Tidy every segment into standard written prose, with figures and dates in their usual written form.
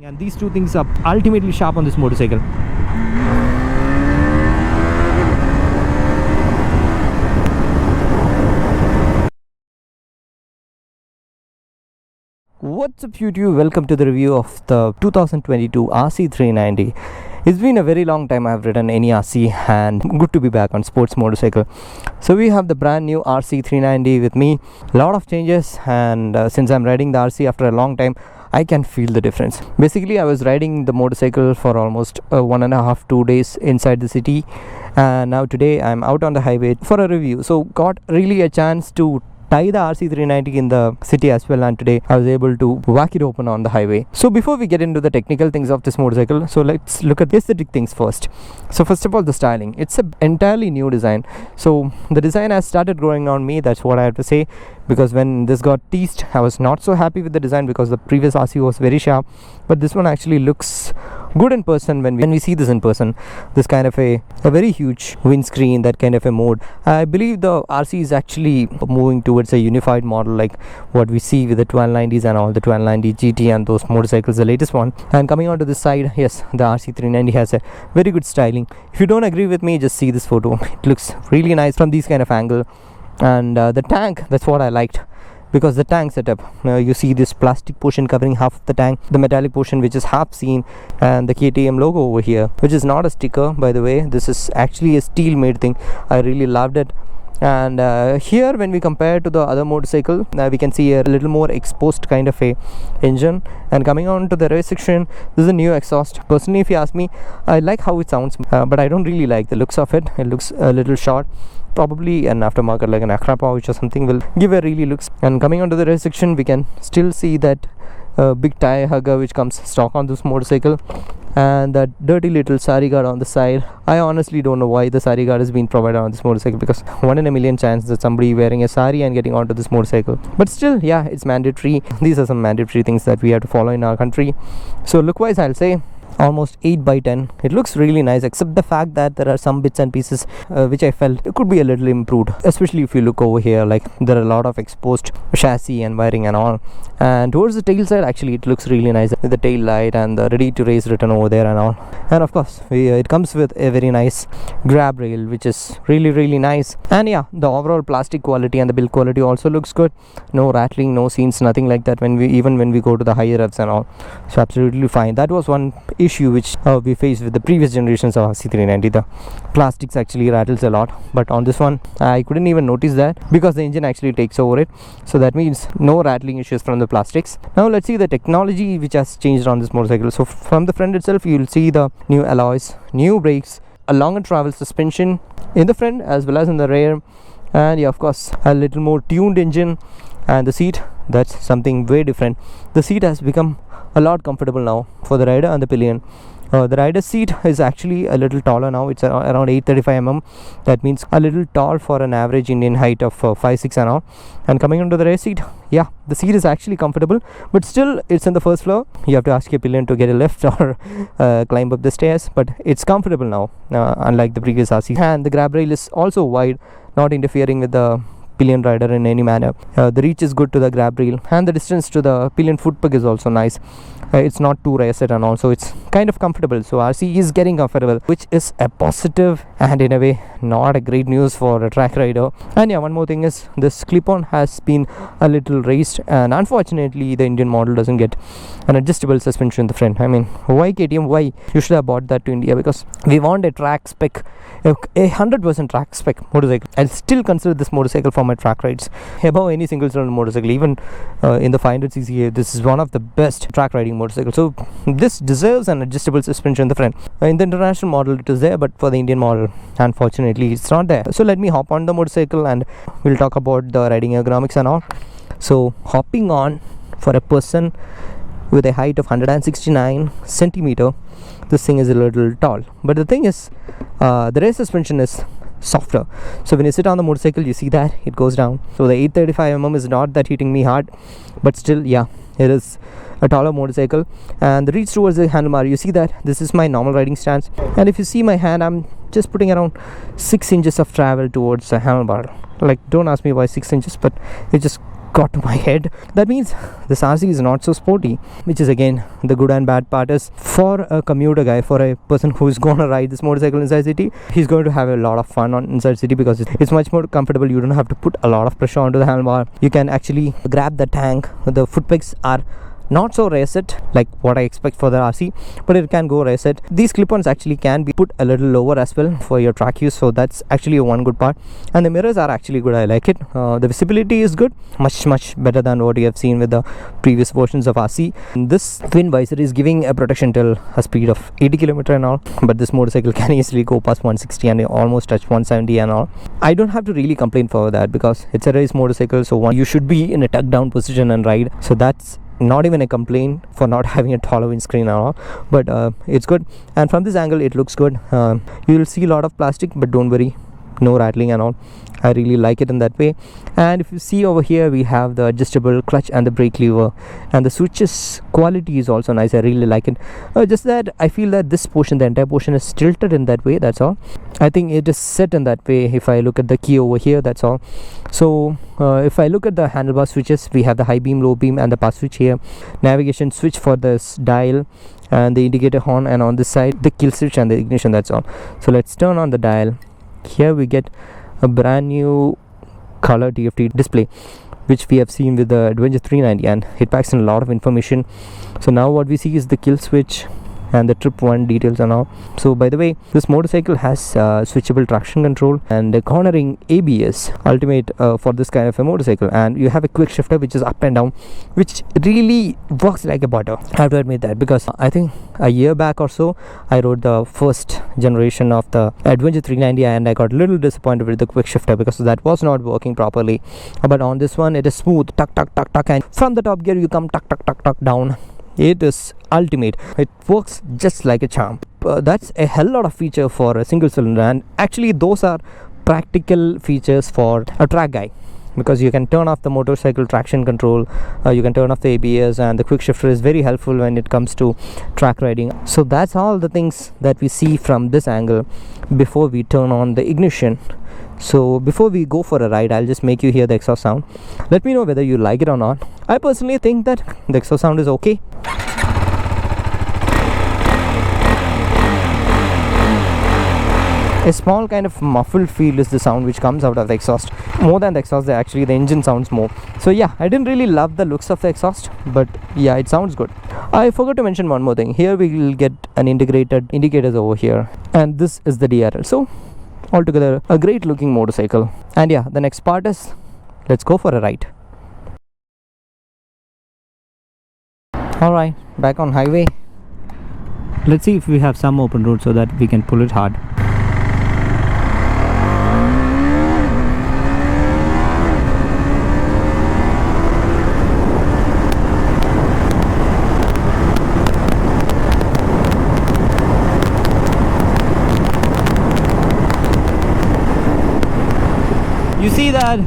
And these two things are ultimately sharp on this motorcycle. What's up YouTube, welcome to the review of the 2022 RC390. It's been a very long time I've ridden any RC and good to be back on sports motorcycle. So we have the brand new RC390 with me. A lot of changes, and since I'm riding the RC after a long time, I can feel the difference. Basically, I was riding the motorcycle for almost 1.5-2 days inside the city, and now today I'm out on the highway for a review. So got really a chance to tie the RC390 in the city as well, and today I was able to whack it open on the highway. So before we get into the technical things of this motorcycle, so let's look at the aesthetic things first. So first of all, the styling. It's an entirely new design. So the design has started growing on me, that's what I have to say, because when this got teased, I was not so happy with the design because the previous RC was very sharp, but this one actually looks good in person. When we see this in person, this kind of a very huge windscreen, that kind of a mode. I believe the RC is actually moving towards a unified model like what we see with the 1290s and all, the 1290 GT and those motorcycles, the latest one. And coming onto this side, yes, the RC390 has a very good styling. If you don't agree with me, just see this photo. It looks really nice from this kind of angle. And the tank, that's what I liked, because the tank setup, you see this plastic portion covering half of the tank, the metallic portion which is half seen, and the KTM logo over here, which is not a sticker, by the way. This is actually a steel made thing. I really loved it. And here, when we compare to the other motorcycle, we can see a little more exposed kind of a engine. And coming on to the rear section, this is a new exhaust. Personally, if you ask me, I like how it sounds, but I don't really like the looks of it. It looks a little short. Probably an aftermarket like an Acra pouch or something will give a really looks. And coming onto the rear section, we can still see that big tire hugger which comes stock on this motorcycle, and that dirty little sari guard on the side. I honestly don't know why the sari guard has been provided on this motorcycle, because 1 in a million chance that somebody wearing a sari and getting onto this motorcycle. But still, yeah, it's mandatory. These are some mandatory things that we have to follow in our country. So look wise, I'll say almost 8/10. It looks really nice, except the fact that there are some bits and pieces which I felt it could be a little improved, especially if you look over here, like there are a lot of exposed chassis and wiring and all. And towards the tail side, actually it looks really nice with the tail light and the ready to race written over there and all. And of course it comes with a very nice grab rail, which is really nice. And yeah, the overall plastic quality and the build quality also looks good. No rattling, no scenes, nothing like that when we go to the higher revs and all. So absolutely fine. That was one issue which we faced with the previous generations of RC390. The plastics actually rattles a lot, but on this one I couldn't even notice that, because the engine actually takes over it. So that means no rattling issues from the plastics. Now let's see the technology which has changed on this motorcycle. So from the front itself, you'll see the new alloys, new brakes, a longer travel suspension in the front as well as in the rear, and yeah, of course, a little more tuned engine. And the seat, that's something very different. The seat has become a lot comfortable now for the rider and the pillion. The rider's seat is actually a little taller now. It's around 835mm. That means a little tall for an average Indian height of 5'6" and all. And coming onto the rear seat, yeah, the seat is actually comfortable, but still it's in the first floor. You have to ask your pillion to get a lift or climb up the stairs, but it's comfortable now, unlike the previous RC. And the grab rail is also wide, not interfering with the pillion rider in any manner. The reach is good to the grab rail, and the distance to the pillion foot peg is also nice. It's not too raised, and also it's kind of comfortable. So RC is getting comfortable, which is a positive and in a way not a great news for a track rider. And yeah, one more thing is this clip-on has been a little raised, and unfortunately the Indian model doesn't get an adjustable suspension in the front. I mean, why KTM, why you should have bought that to India? Because we want a track spec, a 100% track spec motorcycle. I'll still consider this motorcycle for my track rides above any single cylinder motorcycle. Even in the 500cc, this is one of the best track riding motorcycles. So this deserves an adjustable suspension in the front. In the international model it is there, but for the Indian model, unfortunately, it's not there. So let me hop on the motorcycle and we'll talk about the riding ergonomics and all. So hopping on for a person with a height of 169 centimeter, this thing is a little tall. But the thing is, the rear suspension is softer. So when you sit on the motorcycle, you see that it goes down. So the 835mm is not that hitting me hard, but still, yeah, it is a taller motorcycle. And the reach towards the handlebar, you see that this is my normal riding stance, and if you see my hand, I'm just putting around 6 inches of travel towards the handlebar. Like, don't ask me why 6 inches, but it just got to my head. That means this RC is not so sporty, which is again the good and bad part. Is for a commuter guy, for a person who's gonna ride this motorcycle inside city, he's going to have a lot of fun on inside city because it's much more comfortable. You don't have to put a lot of pressure onto the handlebar. You can actually grab the tank. The foot pegs are not so raised like what I expect for the RC, but it can go raised. These clip-ons actually can be put a little lower as well for your track use, so that's actually one good part. And the mirrors are actually good. I like it. The visibility is good, much better than what you have seen with the previous versions of RC. This twin visor is giving a protection till a speed of 80 km and all, but this motorcycle can easily go past 160 and almost touch 170 and all. I don't have to really complain for that because it's a race motorcycle, so you should be in a tuck down position and ride, so that's not even a complaint for not having a taller windscreen at all. But it's good, and from this angle it looks good. You will see a lot of plastic, but don't worry, no rattling and all. I really like it in that way. And if you see over here, we have the adjustable clutch and the brake lever, and the switches quality is also nice. I really like it. Just that I feel that this portion, the entire portion, is tilted in that way, that's all. I think it is set in that way. If I look at the key over here, that's all. So if I look at the handlebar switches, we have the high beam, low beam, and the pass switch here, navigation switch for this dial, and the indicator horn, and on this side the kill switch and the ignition, that's all. So let's turn on the dial. Here we get a brand new color TFT display, which we have seen with the Adventure 390, and it packs in a lot of information. So now what we see is the kill switch and the trip 1 details and all. So by the way, this motorcycle has switchable traction control and a cornering ABS, ultimate for this kind of a motorcycle. And you have a quick shifter which is up and down, which really works like a butter. I have to admit that, because I think a year back or so I rode the first generation of the Adventure 390 and I got a little disappointed with the quick shifter because that was not working properly. But on this one it is smooth, tuck tuck tuck tuck, and from the top gear you come tuck tuck tuck tuck down. It is ultimate. It works just like a charm. That's a hell lot of feature for a single cylinder, and actually those are practical features for a track guy, because you can turn off the motorcycle traction control, you can turn off the ABS, and the quick shifter is very helpful when it comes to track riding. So that's all the things that we see from this angle before we turn on the ignition. So before we go for a ride, I'll just make you hear the exhaust sound. Let me know whether you like it or not. I personally think that the exhaust sound is okay. A small kind of muffled feel is the sound which comes out of the exhaust. More than the exhaust, actually the engine sounds more. So yeah, I didn't really love the looks of the exhaust, but yeah, it sounds good. I forgot to mention one more thing. Here we will get an integrated indicators over here, and this is the DRL. So altogether a great looking motorcycle. And yeah, the next part is, let's go for a ride. Alright, back on highway. Let's see if we have some open road so that we can pull it hard. You see that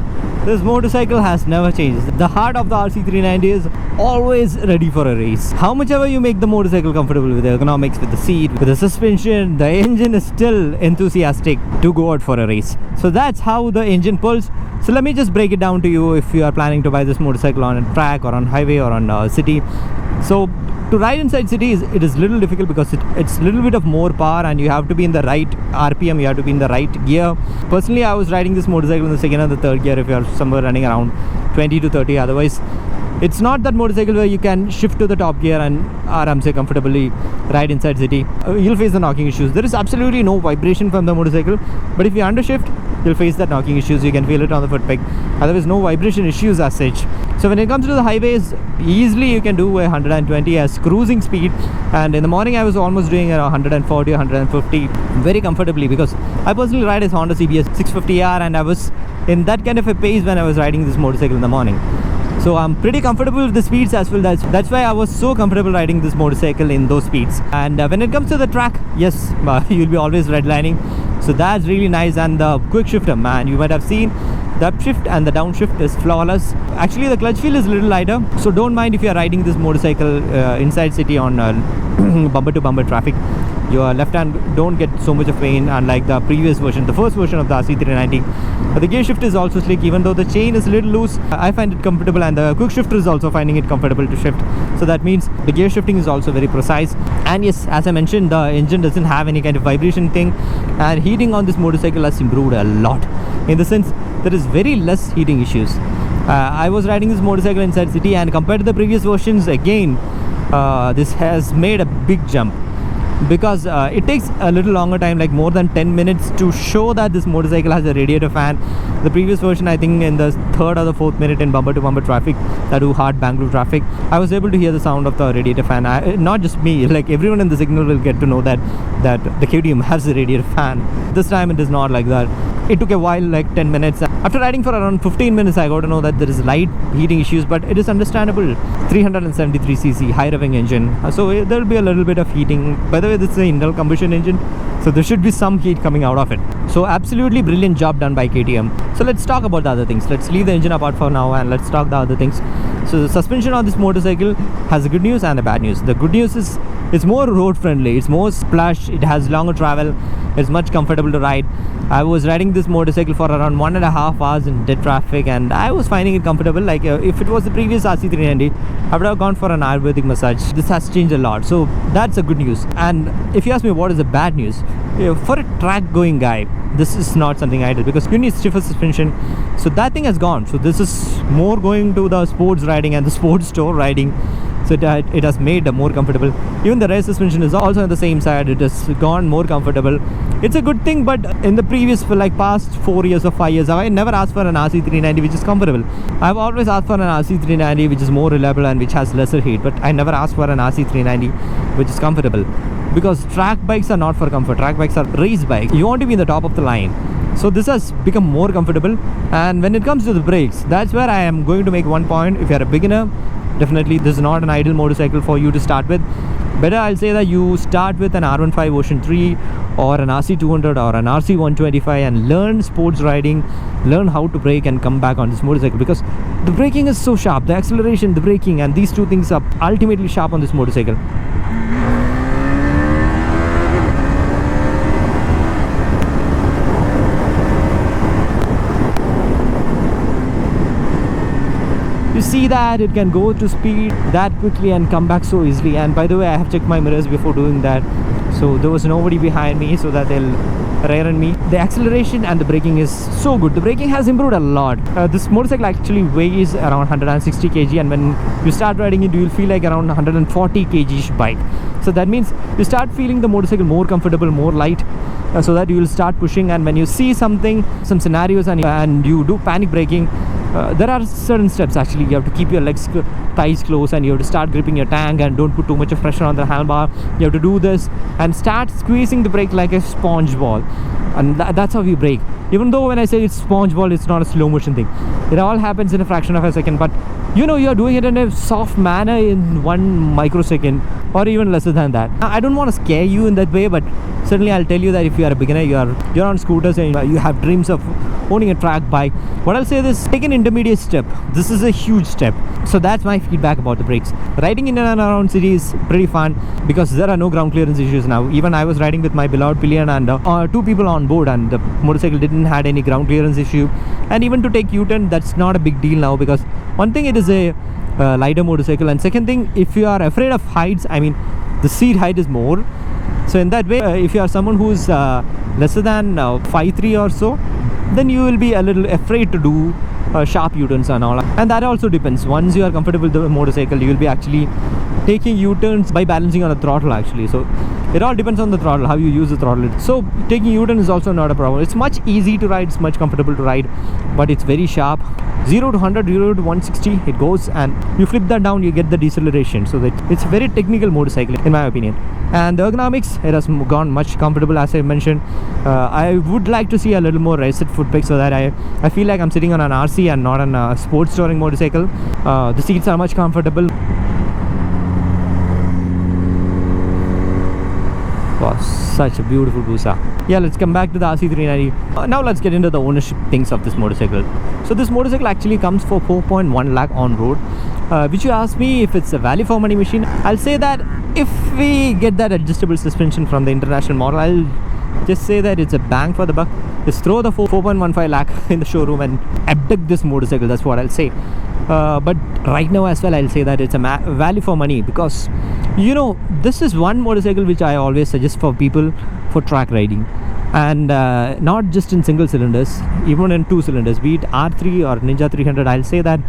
this motorcycle has never changed. The heart of the RC390 is always ready for a race. How much ever you make the motorcycle comfortable with the ergonomics, with the seat, with the suspension, the engine is still enthusiastic to go out for a race. So that's how the engine pulls. So let me just break it down to you if you are planning to buy this motorcycle on a track or on highway or on city. So to ride inside cities, it is little difficult because it's a little bit of more power, and you have to be in the right RPM, you have to be in the right gear. Personally, I was riding this motorcycle in the second and the third gear if you are somewhere running around 20 to 30. Otherwise, it's not that motorcycle where you can shift to the top gear and aram se comfortably ride inside city. You'll face the knocking issues. There is absolutely no vibration from the motorcycle, but if you undershift, you'll face that knocking issues. You can feel it on the foot peg. Otherwise, no vibration issues as such. So when it comes to the highways, easily you can do 120 as cruising speed, and in the morning I was almost doing around 140 or 150 very comfortably, because I personally ride a Honda CBS 650R and I was in that kind of a pace when I was riding this motorcycle in the morning. So I'm pretty comfortable with the speeds as well. That's why I was so comfortable riding this motorcycle in those speeds. And when it comes to the track, yes, you'll be always redlining, so that's really nice. And the quick shifter, man, you might have seen the upshift and the downshift is flawless. Actually the clutch feel is a little lighter, so don't mind if you're riding this motorcycle inside city on bumper to bumper traffic. your left hand don't get so much of pain, unlike the previous version, the first version of the RC390. The gear shift is also slick, even though the chain is a little loose. I find it comfortable, and the quick shifter is also finding it comfortable to shift. So that means the gear shifting is also very precise. And yes, as I mentioned, the engine doesn't have any kind of vibration thing, and heating on this motorcycle has improved a lot, in the sense there is very less heating issues. I was riding this motorcycle inside city, and compared to the previous versions, again this has made a big jump, because it takes a little longer time, like more than 10 minutes, to show that this motorcycle has a radiator fan. The previous version, I think in the 3rd or the 4th minute in bumper to bumper traffic, that do hard Bengaluru traffic, I was able to hear the sound of the radiator fan. Not just me, like everyone in the signal will get to know that the KTM has a radiator fan. This time it is not like that. It took a while, like 10 minutes. After riding for around 15 minutes, I got to know that there is light heating issues, but it is understandable. 373cc high revving engine, so there will be a little bit of heating. By the way, this is an internal combustion engine, so there should be some heat coming out of it. So absolutely brilliant job done by KTM. So let's talk about the other things. Let's leave the engine apart for now, and let's talk the other things. So the suspension on this motorcycle has a good news and a bad news. The good news is it's more road friendly, it's more splash, it has longer travel, it's much comfortable to ride. I was riding this motorcycle for around 1.5 hours in dead traffic, and I was finding it comfortable. Like if it was the previous RC390, I would have gone for an Ayurvedic massage. This has changed a lot, so that's a good news. And if you ask me what is the bad news, for a track going guy, this is not something I did, because you need stiffer suspension, so that thing has gone. So this is more going to the sports riding and the sports store riding, so it has made more comfortable. Even the rear suspension is also on the same side, it has gone more comfortable. It's a good thing, but in the previous, for like past 4 years or 5 years, I never asked for an RC390 which is comfortable. I've always asked for an RC390 which is more reliable and which has lesser heat, but I never asked for an RC390 which is comfortable, because track bikes are not for comfort. Track bikes are race bikes. You want to be in the top of the line. So this has become more comfortable. And when it comes to the brakes, that's where I am going to make one point. If you're a beginner, definitely this is not an ideal motorcycle for you to start with. Better I'll say that you start with an R15 version 3 or an RC200 or an RC125 and learn sports riding, learn how to brake, and come back on this motorcycle, because the braking is so sharp. The acceleration, the braking, and these two things are ultimately sharp on this motorcycle. You see that it can go to speed that quickly and come back so easily. And by the way, I have checked my mirrors before doing that, so there was nobody behind me so that they'll rear on me. The acceleration and the braking is so good. The braking has improved a lot. This motorcycle actually weighs around 160 kg, and when you start riding it, you will feel like around 140 kg bike. So that means you start feeling the motorcycle more comfortable, more light, so that you will start pushing. And when you see some scenarios and you do panic braking, there are certain steps. Actually, you have to keep your thighs close, and you have to start gripping your tank and don't put too much of pressure on the handlebar. You have to do this and start squeezing the brake like a sponge ball, and that's how you brake. Even though when I say it's sponge ball, it's not a slow motion thing. It all happens in a fraction of a second, but you know you're doing it in a soft manner in 1 microsecond or even lesser than that. I don't want to scare you in that way, but certainly I'll tell you that if you are a beginner, you're on scooters and you have dreams of owning a track bike, what I'll say is take an intermediate step. This is a huge step. So that's my feedback about the brakes. Riding in and around city is pretty fun, because there are no ground clearance issues now. Even I was riding with my beloved pillion and 2 people on board, and the motorcycle didn't had any ground clearance issue. And even to take U-turn, that's not a big deal now, because one thing, it is a lighter motorcycle, and second thing, if you are afraid of heights, I mean the seat height is more. So in that way, if you are someone who's lesser than 5'3" or so, then you will be a little afraid to do sharp U-turns and all. And that also depends. Once you are comfortable with the motorcycle, you will be actually taking U-turns by balancing on the throttle actually. So it all depends on the throttle, how you use the throttle. So taking U-turn is also not a problem. It's much easy to ride, it's much comfortable to ride, but it's very sharp. 0 to 100, 0 to 160, it goes, and you flip that down, you get the deceleration. So that it's a very technical motorcycle in my opinion. And the ergonomics, it has gone much comfortable, as I mentioned. I would like to see a little more raised foot peg, so that I feel like I'm sitting on an RC and not on a sports touring motorcycle. The seats are much comfortable. Wow, such a beautiful Busa. Yeah, let's come back to the RC390. Now let's get into the ownership things of this motorcycle. So this motorcycle actually comes for 4.1 lakh on road, which you asked me if it's a value for money machine. I'll say that if we get that adjustable suspension from the international model, I'll just say that it's a bang for the buck. Just throw the 4.15 lakh in the showroom and abduct this motorcycle. That's what I'll say. But right now as well, I'll say that it's a value for money, because this is one motorcycle which I always suggest for people for track riding, and not just in single cylinders, even in 2 cylinders, be it R3 or Ninja 300. I'll say that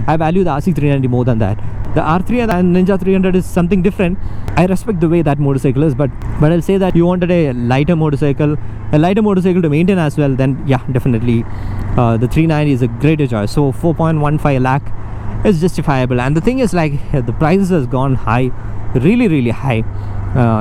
I value the RC390 more than that. The R3 and Ninja 300 is something different. I respect the way that motorcycle is, but I'll say that you wanted a lighter motorcycle to maintain as well, then yeah, definitely the 390 is a greater choice. So 4.15 lakh is justifiable. And the thing is, like, the prices has gone high, really high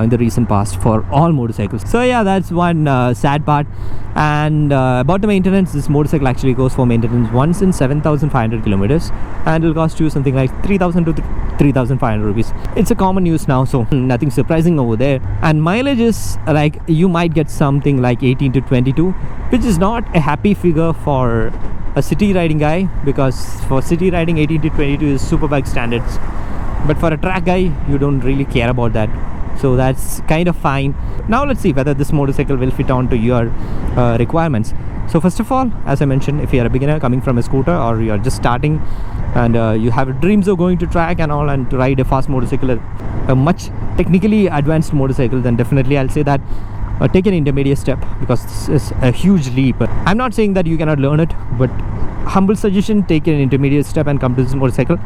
in the recent past for all motorcycles. So yeah, that's one sad part. And about the maintenance, this motorcycle actually goes for maintenance once in 7,500 kilometers, and it'll cost you something like 3,000 to 3,500 rupees. It's a common use now, so nothing surprising over there. And mileage is like, you might get something like 18 to 22, which is not a happy figure for a city riding guy, because for city riding 18 to 22 is superbike standards, but for a track guy you don't really care about that. So that's kind of fine. Now let's see whether this motorcycle will fit onto your requirements. So first of all, as I mentioned, if you're a beginner coming from a scooter, or you're just starting and you have dreams of going to track and all, and to ride a fast motorcycle, a much technically advanced motorcycle, then definitely I'll say that take an intermediate step, because this is a huge leap. I'm not saying that you cannot learn it, but humble suggestion, take an intermediate step and come to this motorcycle.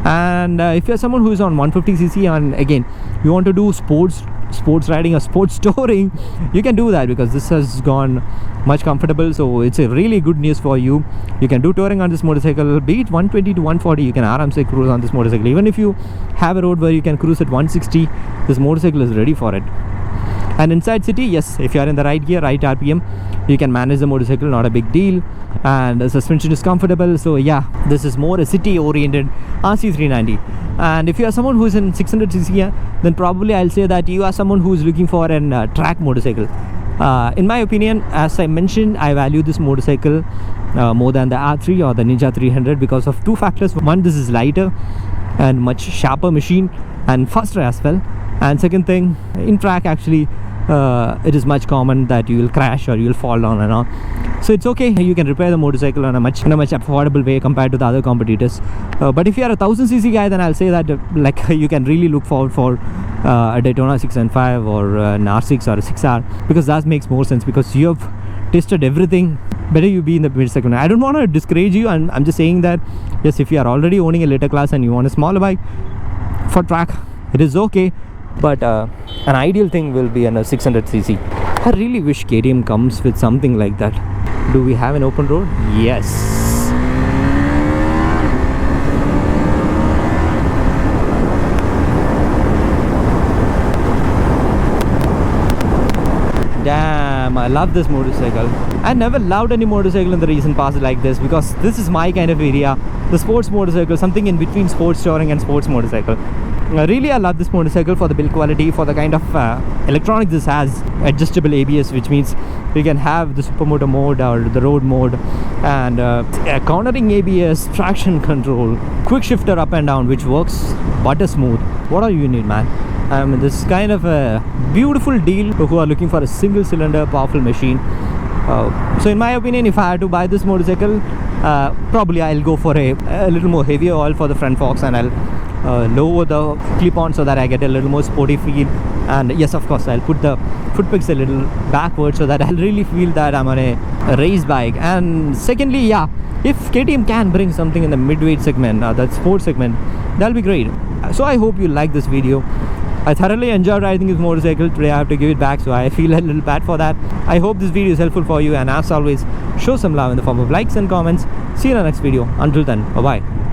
And if you're someone who is on 150cc and again you want to do sports riding or sports touring, you can do that, because this has gone much comfortable. So it's a really good news for you. You can do touring on this motorcycle, be it 120 to 140. You can aramse cruise on this motorcycle. Even if you have a road where you can cruise at 160, this motorcycle is ready for it. And inside city, yes, if you are in the right gear, right RPM, you can manage the motorcycle, not a big deal. And the suspension is comfortable. So yeah, this is more a city oriented RC390. And if you are someone who is in 600cc, then probably I'll say that you are someone who is looking for an track motorcycle. In my opinion, as I mentioned, I value this motorcycle more than the R3 or the Ninja 300 because of 2 factors. One, this is lighter and much sharper machine and faster as well. And second thing, in track actually it is much common that you will crash or you will fall down and all. So it's okay, you can repair the motorcycle in a much affordable way compared to the other competitors. But if you are a 1000cc guy, then I'll say that like you can really look forward for a Daytona 605 or an R6 or a 6R, because that makes more sense, because you have tested everything. Better you be in the mid segment. I don't want to discourage you, and I'm just saying that yes, if you are already owning a later class and you want a smaller bike for track, it is okay. But an ideal thing will be a 600cc. I really wish KTM comes with something like that. Do we have an open road? Yes. Damn, I love this motorcycle. I never loved any motorcycle in the recent past like this, because this is my kind of area. The sports motorcycle, something in between sports touring and sports motorcycle. Really, I love this motorcycle for the build quality, for the kind of electronics this has. Adjustable ABS, which means you can have the supermoto mode or the road mode, and cornering ABS, traction control, quick shifter up and down, which works butter smooth. What all you need, man? This is kind of a beautiful deal who are looking for a single cylinder powerful machine. So in my opinion, if I had to buy this motorcycle, probably I'll go for a little more heavier oil for the front forks, and I'll lower the clip-on so that I get a little more sporty feel. And yes, of course, I'll put the foot pegs a little backward so that I'll really feel that I'm on a race bike. And secondly, yeah, if KTM can bring something in the mid-weight segment, that sports segment, that'll be great. So I hope you like this video. I thoroughly enjoyed riding this motorcycle. Today I have to give it back, so I feel a little bad for that. I hope this video is helpful for you, and as always, show some love in the form of likes and comments. See you in the next video. Until then, bye-bye.